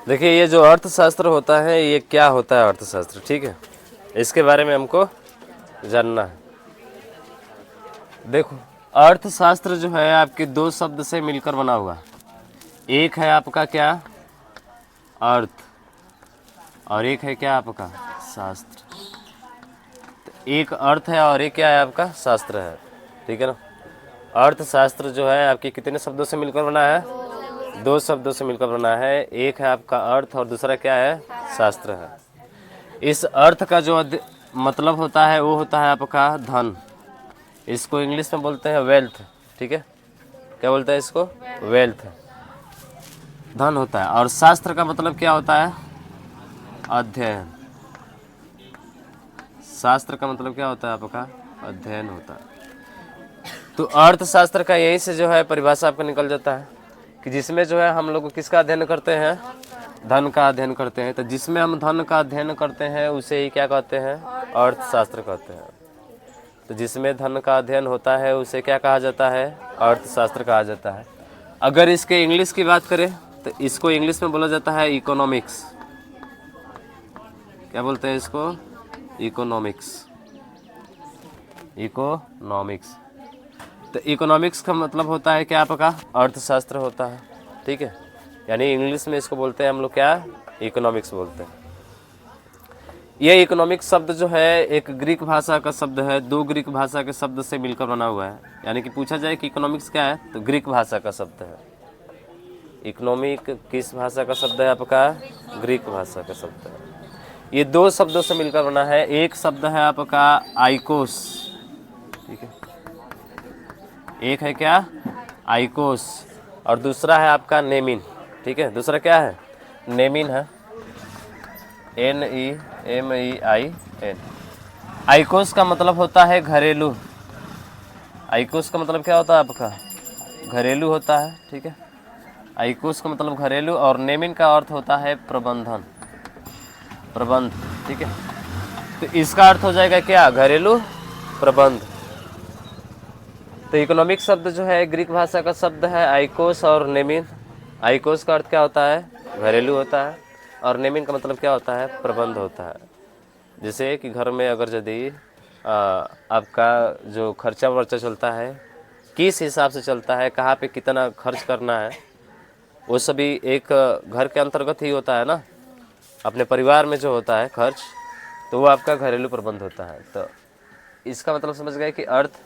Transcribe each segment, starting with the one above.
देखिए, ये जो अर्थशास्त्र होता है, ये क्या होता है अर्थशास्त्र, ठीक है, इसके बारे में हमको जानना है। देखो, अर्थशास्त्र जो है आपके दो शब्द से मिलकर बना हुआ है। एक है आपका क्या, अर्थ, और एक है क्या आपका शास्त्र। तो एक अर्थ है और एक क्या है आपका शास्त्र है, ठीक है ना। अर्थशास्त्र जो है आपके कितने शब्दों से मिलकर बना है, दो शब्दों से मिलकर बना है। एक है आपका अर्थ और दूसरा क्या है, शास्त्र है। इस अर्थ का जो मतलब होता है वो होता है आपका धन। इसको इंग्लिश में बोलते हैं वेल्थ, ठीक है। क्या बोलते हैं इसको, वेल्थ, धन होता है। और शास्त्र का मतलब क्या होता है, अध्ययन। शास्त्र का मतलब क्या होता है आपका, अध्ययन होता है। तो अर्थशास्त्र का यहीं से जो है परिभाषा आपका निकल जाता है कि जिसमें जो है हम लोग किसका अध्ययन करते हैं, धन का अध्ययन करते हैं। तो जिसमें हम धन का अध्ययन करते हैं उसे ही क्या कहते हैं, अर्थशास्त्र कहते हैं। तो जिसमें धन का अध्ययन होता है उसे क्या कहा जाता है, अर्थशास्त्र कहा जाता है। अगर इसके इंग्लिश की बात करें तो इसको इंग्लिश में बोला जाता है इकोनॉमिक्स। क्या बोलते हैं इसको, इकोनॉमिक्स, इकोनॉमिक्स। तो इकोनॉमिक्स का मतलब होता है क्या आपका, अर्थशास्त्र होता है, ठीक है। यानी इंग्लिश में इसको बोलते हैं हम लोग क्या, इकोनॉमिक्स बोलते हैं। ये इकोनॉमिक्स शब्द जो है एक ग्रीक भाषा का शब्द है, दो ग्रीक भाषा के शब्द से मिलकर बना हुआ है। यानी कि पूछा जाए कि इकोनॉमिक्स क्या है, तो ग्रीक भाषा का शब्द है। इकोनॉमिक किस भाषा का शब्द है आपका, ग्रीक भाषा का शब्द है। ये दो शब्दों से मिलकर बना है। एक शब्द है आपका आइकोस, ठीक है, एक है क्या, आइकोस, और दूसरा है आपका नेमिन, ठीक है। दूसरा क्या है, नेमिन है, NEMEIN। आइकोस का मतलब होता है घरेलू। आइकोस का मतलब क्या होता है आपका, घरेलू होता है, ठीक है। आइकोस का मतलब घरेलू, और नेमिन का अर्थ होता है प्रबंधन, प्रबंध, ठीक है। तो इसका अर्थ हो जाएगा क्या, घरेलू प्रबंध। तो इकोनॉमिक शब्द जो है ग्रीक भाषा का शब्द है आइकोस और नेमिन। आइकोस का अर्थ क्या होता है, घरेलू होता है, और नेमिन का मतलब क्या होता है, प्रबंध होता है। जैसे कि घर में अगर यदि आपका जो खर्चा वर्चा चलता है, किस हिसाब से चलता है, कहाँ पे कितना खर्च करना है, वो सभी एक घर के अंतर्गत ही होता है ना। अपने परिवार में जो होता है खर्च, तो वो आपका घरेलू प्रबंध होता है। तो इसका मतलब समझ गए कि अर्थ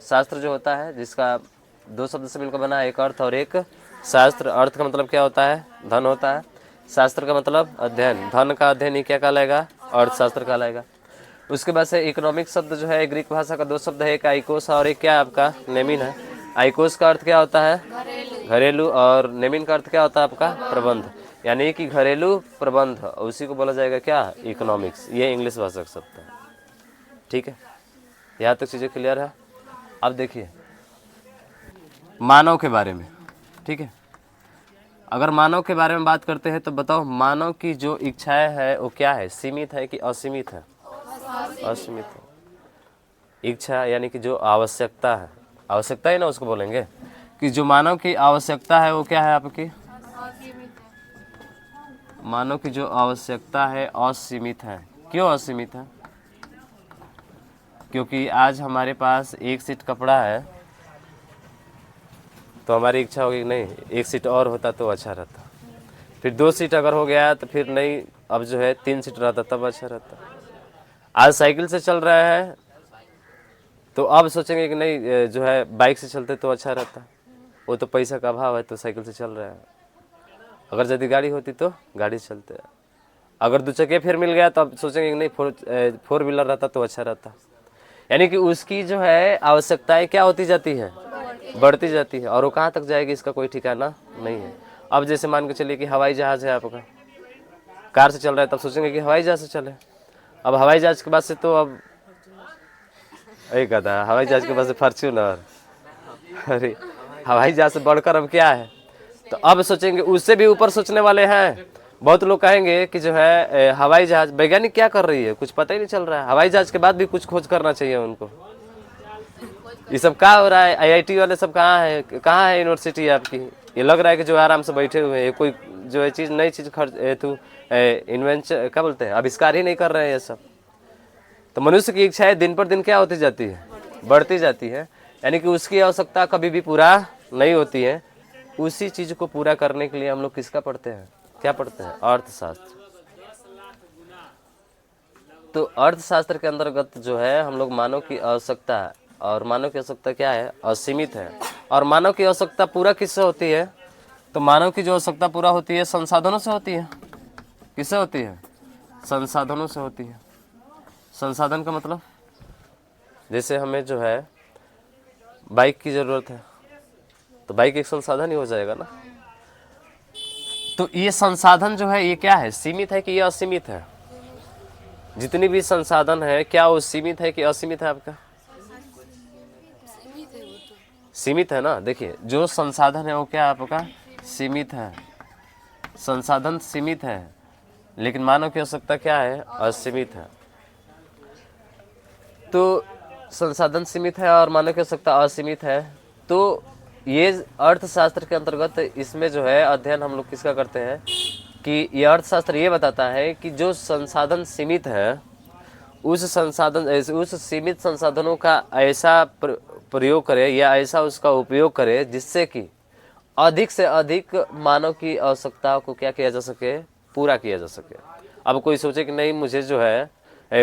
शास्त्र जो होता है, जिसका दो शब्द से मिलकर बना है, एक अर्थ और एक शास्त्र। अर्थ का मतलब क्या होता है, धन होता है। शास्त्र का मतलब अध्ययन। धन का अध्ययन ही क्या कहलाएगा, अर्थशास्त्र कहलाएगा। उसके बाद से इकोनॉमिक शब्द जो है ग्रीक भाषा का दो शब्द है, एक आइकोस और एक क्या आपका नेमिन है। आइकोस का अर्थ क्या होता है, घरेलू, और नेमिन का अर्थ क्या होता है आपका, प्रबंध। यानी कि घरेलू प्रबंध, उसी को बोला जाएगा क्या, इकोनॉमिक्स। ये इंग्लिश भाषा का शब्द है, ठीक है। यहाँ तक चीज़ें क्लियर है। अब देखिए मानव के बारे में, ठीक है। अगर मानव के बारे में बात करते हैं तो बताओ, मानव की जो इच्छाएं है वो क्या है, सीमित है कि असीमित है, असीमित है। इच्छा यानी कि जो आवश्यकता है, आवश्यकता ही ना उसको बोलेंगे, कि जो मानव की आवश्यकता है वो क्या है आपकी, मानव की जो आवश्यकता है असीमित है। क्यों असीमित है, क्योंकि आज हमारे पास एक सीट कपड़ा है तो हमारी इच्छा होगी कि नहीं एक सीट और होता तो अच्छा रहता, फिर दो सीट अगर हो गया तो फिर नहीं, अब जो है 3 सीट रहता तब अच्छा रहता। आज साइकिल से चल रहा है तो अब सोचेंगे कि नहीं जो है बाइक से चलते तो अच्छा रहता, वो तो पैसा का अभाव है तो साइकिल से चल रहा है। अगर यदि गाड़ी होती तो गाड़ी से चलते, अगर 2 चक्के फिर मिल गया तो अब सोचेंगे कि नहीं 4 व्हीलर रहता तो अच्छा रहता। यानी कि उसकी जो है आवश्यकताएं क्या होती जाती है, बढ़ती जाती है, और वो कहाँ तक जाएगी इसका कोई ठिकाना नहीं है। अब जैसे मान के चलिए कि हवाई जहाज़ है आपका, कार से चल रहा है तब सोचेंगे कि हवाई जहाज़ से चले। अब हवाई जहाज़ के बाद से तो अब एक कहता है हवाई जहाज़ के बाद से फॉर्च्यूनर, अरे हवाई जहाज़ से बढ़कर अब क्या है, तो अब सोचेंगे उससे भी ऊपर सोचने वाले हैं। बहुत लोग कहेंगे कि जो है हवाई जहाज़, वैज्ञानिक क्या कर रही है कुछ पता ही नहीं चल रहा है, हवाई जहाज़ के बाद भी कुछ खोज करना चाहिए उनको। ये सब क्या हो रहा है, IIT वाले सब कहाँ है यूनिवर्सिटी आपकी, ये लग रहा है कि जो आराम से बैठे हुए हैं, ये कोई जो है चीज़ नई चीज़ इन्वेंशन क्या बोलते हैं, आविष्कार ही नहीं कर रहे हैं ये सब। तो मनुष्य की इच्छाएं दिन पर दिन क्या होती जाती है, बढ़ती जाती है, यानी कि उसकी आवश्यकता कभी भी पूरा नहीं होती है। उसी चीज़ को पूरा करने के लिए हम लोग किसका पढ़ते हैं, क्या पढ़ते हैं, अर्थशास्त्र। तो अर्थशास्त्र के अंतर्गत जो है हम लोग मानव की आवश्यकता है, और मानव की आवश्यकता क्या है, असीमित है। और मानव की आवश्यकता पूरा किससे होती है, तो मानव की जो आवश्यकता पूरा होती है संसाधनों से होती है। किससे होती है, संसाधनों से होती है। संसाधन का मतलब जैसे हमें जो है बाइक की ज़रूरत है, तो बाइक एक संसाधन ही हो जाएगा ना। तो ये संसाधन जो है ये क्या है, सीमित है कि ये असीमित है? जितनी भी संसाधन है क्या वो सीमित है कि असीमित है आपका? सीमित है ना। देखिए जो संसाधन है वो क्या आपका, सीमित है। संसाधन सीमित है, लेकिन मानव की आवश्यकता क्या है, असीमित है। तो संसाधन सीमित है और मानव की आवश्यकता असीमित है। तो ये अर्थशास्त्र के अंतर्गत इसमें जो है अध्ययन हम लोग किसका करते हैं कि ये अर्थशास्त्र ये बताता है कि जो संसाधन सीमित है उस सीमित संसाधनों का ऐसा प्रयोग करे या ऐसा उसका उपयोग करे जिससे कि अधिक से अधिक मानव की आवश्यकताओं को क्या किया जा सके, पूरा किया जा सके। अब कोई सोचे कि नहीं मुझे जो है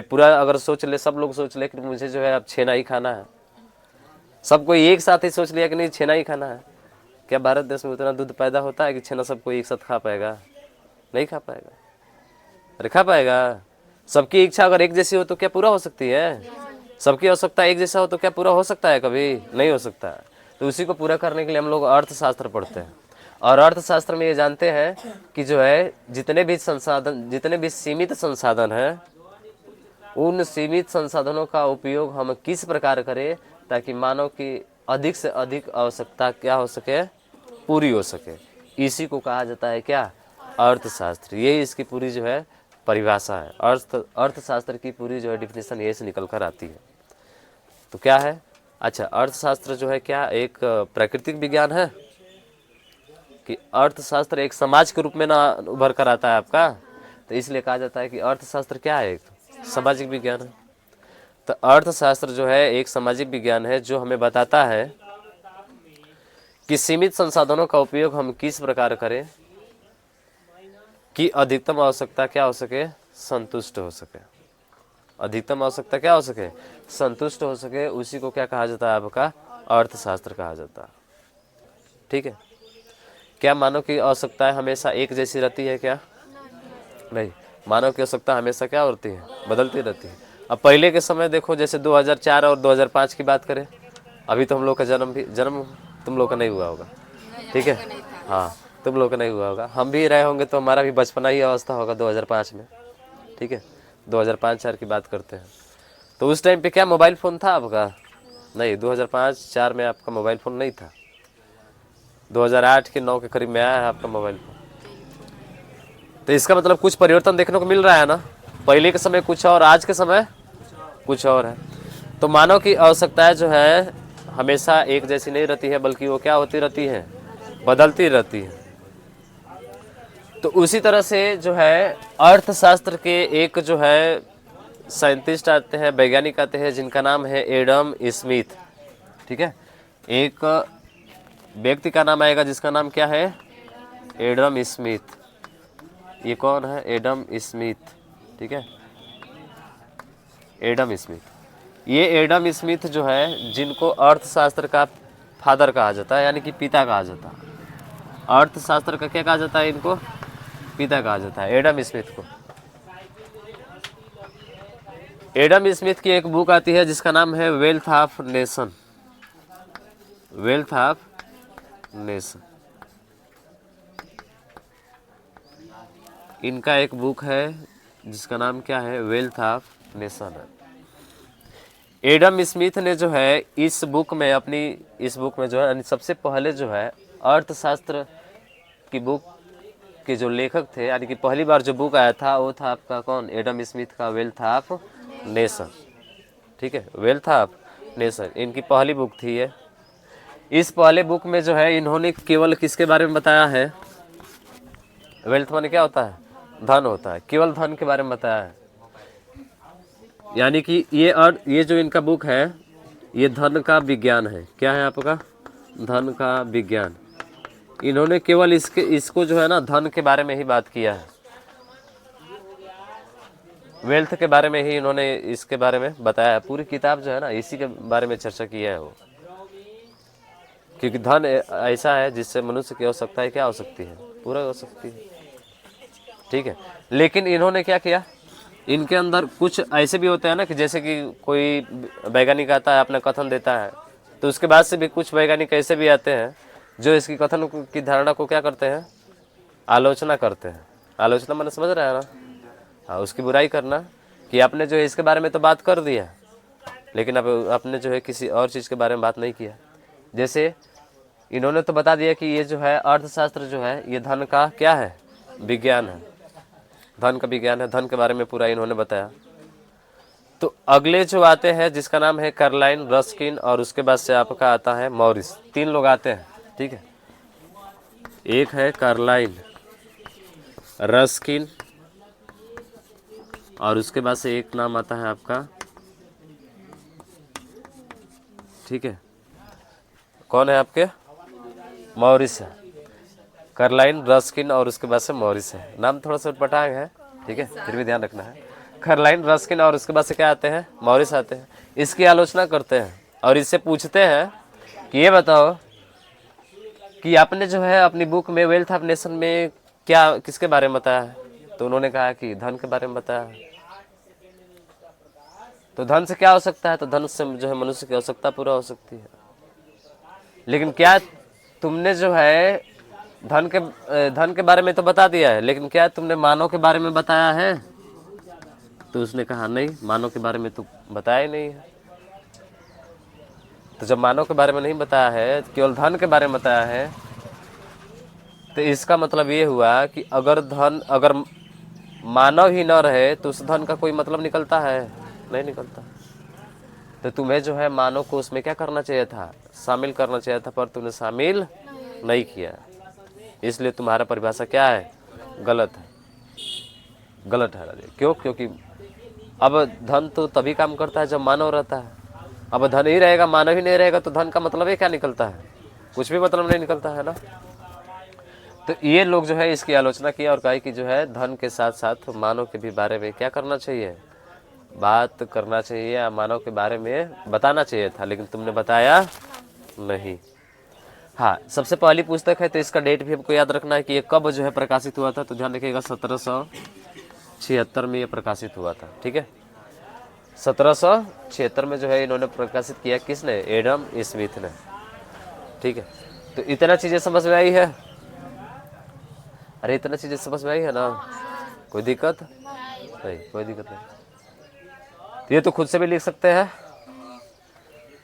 पूरा, अगर सोच ले, सब लोग सोच ले कि मुझे जो है अब छेना ही खाना है, सब कोई एक साथ ही सोच लिया कि नहीं छेना ही खाना है, क्या भारत देश में उतना दूध पैदा होता है कि छेना सबको एक साथ खा पाएगा? नहीं खा पाएगा। अरे खा पाएगा? सबकी इच्छा अगर एक जैसी हो तो क्या पूरा हो सकती है? सबकी आवश्यकता एक जैसा हो तो क्या पूरा हो सकता है? कभी नहीं हो सकता है। तो उसी को पूरा करने के लिए हम लोग अर्थशास्त्र पढ़ते हैं। और अर्थशास्त्र में ये जानते हैं कि जो है जितने भी संसाधन, जितने भी सीमित संसाधन हैं, उन सीमित संसाधनों का उपयोग हम किस प्रकार करें ताकि मानव की अधिक से अधिक आवश्यकता क्या हो सके, पूरी हो सके। इसी को कहा जाता है क्या, अर्थशास्त्र। यही इसकी पूरी जो है परिभाषा है। अर्थशास्त्र की पूरी जो है डिफिनेशन यही से निकल कर आती है। तो क्या है, अच्छा अर्थशास्त्र जो है क्या एक प्राकृतिक विज्ञान है कि अर्थशास्त्र एक समाज के रूप में ना उभर कर आता है आपका? तो इसलिए कहा जाता है कि अर्थशास्त्र क्या है, एक सामाजिक विज्ञान है। तो अर्थशास्त्र जो है एक सामाजिक विज्ञान है जो हमें बताता है कि सीमित संसाधनों का उपयोग हम किस प्रकार करें कि अधिकतम आवश्यकता क्या हो सके, संतुष्ट हो सके। अधिकतम आवश्यकता क्या हो सके, संतुष्ट हो सके। उसी को क्या कहा जाता है आपका, अर्थशास्त्र कहा जाता है। ठीक है। क्या मानव की आवश्यकताएं हमेशा एक जैसी रहती है क्या? नहीं, मानव की आवश्यकता हमेशा क्या होती है, बदलती रहती है। अब पहले के समय देखो, जैसे 2004 और 2005 की बात करें, अभी तो हम लोग का जन्म तुम लोग का नहीं हुआ होगा, ठीक है, हाँ तुम लोग का नहीं हुआ होगा, हम भी रहे होंगे तो हमारा भी बचपना ही अवस्था होगा 2005 में, ठीक है, 2005-4 की बात करते हैं। तो उस टाइम पे क्या मोबाइल फ़ोन था आपका? नहीं, 2005-4 में आपका मोबाइल फ़ोन नहीं था। 2008 के 9 के करीब में आया है आपका मोबाइल फ़ोन। तो इसका मतलब कुछ परिवर्तन देखने को मिल रहा है ना। पहले के समय कुछ और, आज के समय कुछ और है। तो मानव की आवश्यकताएं जो है हमेशा एक जैसी नहीं रहती है, बल्कि वो क्या होती रहती है, बदलती रहती है। तो उसी तरह से जो है अर्थशास्त्र के एक जो है साइंटिस्ट आते हैं, वैज्ञानिक आते हैं, जिनका नाम है एडम स्मिथ। ठीक है, एक व्यक्ति का नाम आएगा जिसका नाम क्या है, एडम स्मिथ। ये कौन है, एडम स्मिथ। ठीक है, एडम स्मिथ। ये एडम स्मिथ जो है जिनको अर्थशास्त्र का फादर कहा जाता है, यानी कि पिता कहा जाता है। अर्थशास्त्र का क्या कहा जाता है, इनको पिता कहा जाता है, एडम स्मिथ को। एडम स्मिथ की एक बुक आती है जिसका नाम है wealth of nation. Wealth of nation, इनका एक बुक है जिसका नाम क्या है, वेल्थ ऑफ नेशन है। एडम स्मिथ ने जो है इस बुक में जो है सबसे पहले जो है अर्थशास्त्र की बुक के जो लेखक थे, यानी कि पहली बार जो बुक आया था वो था आपका कौन, एडम स्मिथ का वेल्थ ऑफ नेशन। ठीक है, वेल्थ ऑफ नेशन इनकी पहली बुक थी ये। इस पहले बुक में जो है इन्होंने केवल किसके बारे में बताया है? वेल्थ माने क्या होता है? धन होता है, केवल धन के बारे में बताया है। यानी कि ये जो इनका बुक है ये धन का विज्ञान है। क्या है आपका? धन का विज्ञान। इन्होंने केवल इसको जो है ना धन के बारे में ही बात किया है, वेल्थ के बारे में ही इन्होंने इसके बारे में बताया है। पूरी किताब जो है ना इसी के बारे में चर्चा किया है वो, क्योंकि धन ऐसा है जिससे मनुष्य की आवश्यकता क्या हो सकती है? पूरा हो सकती है, ठीक है। लेकिन इन्होंने क्या किया, इनके अंदर कुछ ऐसे भी होते हैं ना कि जैसे कि कोई वैज्ञानिक आता है अपना कथन देता है, तो उसके बाद से भी कुछ वैज्ञानिक ऐसे भी आते हैं जो इसकी कथन की धारणा को क्या करते हैं? आलोचना करते हैं। आलोचना मैंने समझ रहा है ना? हाँ, उसकी बुराई करना कि आपने जो है इसके बारे में तो बात कर दिया, लेकिन अब आपने जो है किसी और चीज़ के बारे में बात नहीं किया। जैसे इन्होंने तो बता दिया कि ये जो है अर्थशास्त्र जो है ये धन का क्या है? विज्ञान है, धन का विज्ञान है। धन के बारे में पूरा इन्होंने बताया। तो अगले जो आते हैं जिसका नाम है कार्लाइन, रस्किन और उसके बाद से आपका आता है मॉरिस। 3 लोग आते हैं, ठीक है। एक है कार्लाइन, रस्किन और उसके बाद से एक नाम आता है आपका, ठीक है, कौन है आपके? मॉरिस है। कार्लाइन, रस्किन और उसके बाद से मॉरिस है। नाम थोड़ा सा उटपटांग है, ठीक है, फिर भी ध्यान रखना है। कार्लाइन, रस्किन और उसके बाद से क्या आते हैं? मॉरिस आते हैं। इसकी आलोचना करते हैं और इससे पूछते हैं कि ये बताओ कि आपने जो है अपनी बुक में वेल्थ ऑफ नेशन में क्या किसके बारे में बताया है? तो उन्होंने कहा कि धन के बारे में बताया है। तो धन से क्या हो सकता है? तो धन से जो है मनुष्य की आवश्यकता पूरा हो सकती है। लेकिन क्या तुमने जो है धन के बारे में तो बता दिया है, लेकिन क्या तुमने मानव के बारे में बताया है? तो उसने कहा नहीं, मानव के बारे में तो बताया ही नहीं है। तो जब मानव के बारे में नहीं बताया है, केवल धन के बारे में बताया है, तो इसका मतलब ये हुआ कि अगर मानव ही न रहे तो उस धन का कोई मतलब निकलता है? नहीं निकलता। तो तुम्हें जो है मानव को उसमें क्या करना चाहिए था? शामिल करना चाहिए था, पर तुमने शामिल नहीं किया, इसलिए तुम्हारा परिभाषा क्या है? गलत है, गलत है। क्यों? क्योंकि अब धन तो तभी काम करता है जब मानव रहता है। अब धन ही रहेगा, मानव ही नहीं रहेगा, तो धन का मतलब ही क्या निकलता है? कुछ भी मतलब नहीं निकलता है ना। तो ये लोग जो है इसकी आलोचना किया और कहा कि जो है धन के साथ साथ मानव के भी बारे में क्या करना चाहिए? बात करना चाहिए या मानव के बारे में बताना चाहिए था, लेकिन तुमने बताया नहीं। हाँ, सबसे पहली पुस्तक है तो इसका डेट भी हमको याद रखना है कि ये कब जो है प्रकाशित हुआ था। तो ध्यान रखिएगा 1776 में ये प्रकाशित हुआ था, ठीक है। 1776 में जो है इन्होंने प्रकाशित किया। किसने? एडम स्मिथ ने, ठीक है। तो इतना चीजें समझ में आई है? अरे इतना चीजें समझ में आई है ना? कोई दिक्कत नहीं? कोई दिक्कत नहीं। तो ये तो खुद से भी लिख सकते हैं।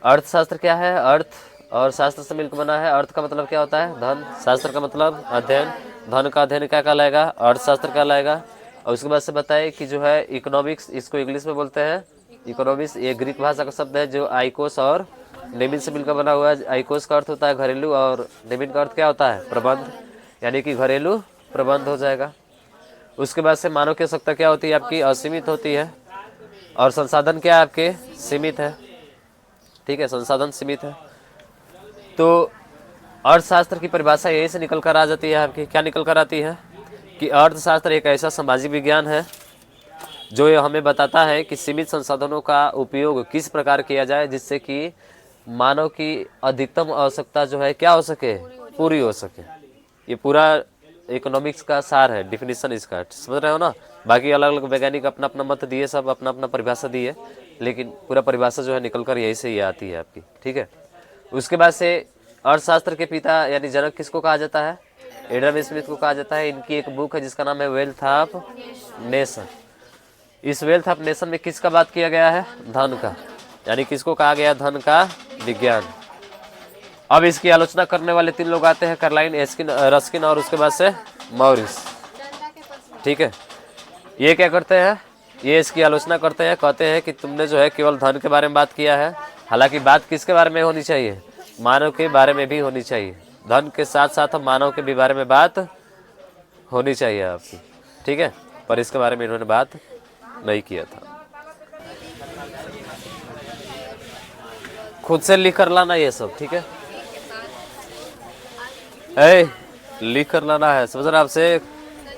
अर्थशास्त्र क्या है? अर्थ और शास्त्र से मिलकर बना है। अर्थ का मतलब क्या होता है? धन। शास्त्र का मतलब अध्ययन। धन का अध्ययन क्या कहलाएगा? अर्थशास्त्र कहलाएगा। और उसके बाद से बताए कि जो है इकोनॉमिक्स, इसको इंग्लिश में बोलते हैं इकोनॉमिक्स। ये ग्रीक भाषा का शब्द है जो आइकोस और नेमिन से मिलकर बना हुआ है। आइकोस का अर्थ होता है घरेलू और नेमिन का अर्थ क्या होता है? प्रबंध, यानी कि घरेलू प्रबंध हो जाएगा। उसके बाद से मानव की आवश्यकता क्या होती है? आपकी असीमित होती है। और संसाधन क्या है आपके? सीमित है, ठीक है, संसाधन सीमित है। तो अर्थशास्त्र की परिभाषा यही से निकल कर आ जाती है आपकी। क्या निकल कर आती है? कि अर्थशास्त्र एक ऐसा सामाजिक विज्ञान है जो ये हमें बताता है कि सीमित संसाधनों का उपयोग किस प्रकार किया जाए जिससे कि मानव की अधिकतम आवश्यकता जो है क्या हो सके? पूरी हो सके। ये पूरा इकोनॉमिक्स का सार है, डिफिनीशन इसका, समझ रहे हो ना। बाकी अलग अलग वैज्ञानिक अपना अपना मत दिए, सब अपना अपना परिभाषा दिए, लेकिन पूरा परिभाषा जो है निकल कर यही से ही आती है आपकी, ठीक है। उसके बाद से अर्थशास्त्र के पिता यानी जनक किसको कहा जाता है? एडम स्मिथ को कहा जाता है। इनकी एक बुक है जिसका नाम है वेल्थ ऑफ नेशन। इस वेल्थ ऑफ नेशन में किसका बात किया गया है? धन का, यानी किसको कहा गया? धन का विज्ञान। अब इसकी आलोचना करने वाले 3 लोग आते हैं, कार्लाइन, रस्किन और उसके बाद से मॉरिस, ठीक है। ये क्या करते हैं? ये इसकी आलोचना करते हैं, कहते हैं कि तुमने जो है केवल धन के बारे में बात किया है। हालांकि बात किसके बारे में होनी चाहिए? मानव के बारे में भी होनी चाहिए, धन के साथ साथ हम मानव के भी बारे में बात होनी चाहिए आपकी, ठीक है। पर इसके बारे में इन्होंने बात नहीं किया था। खुद से लिख कर लाना ये सब, ठीक है। लिख कर लाना है, समझ रहे आपसे।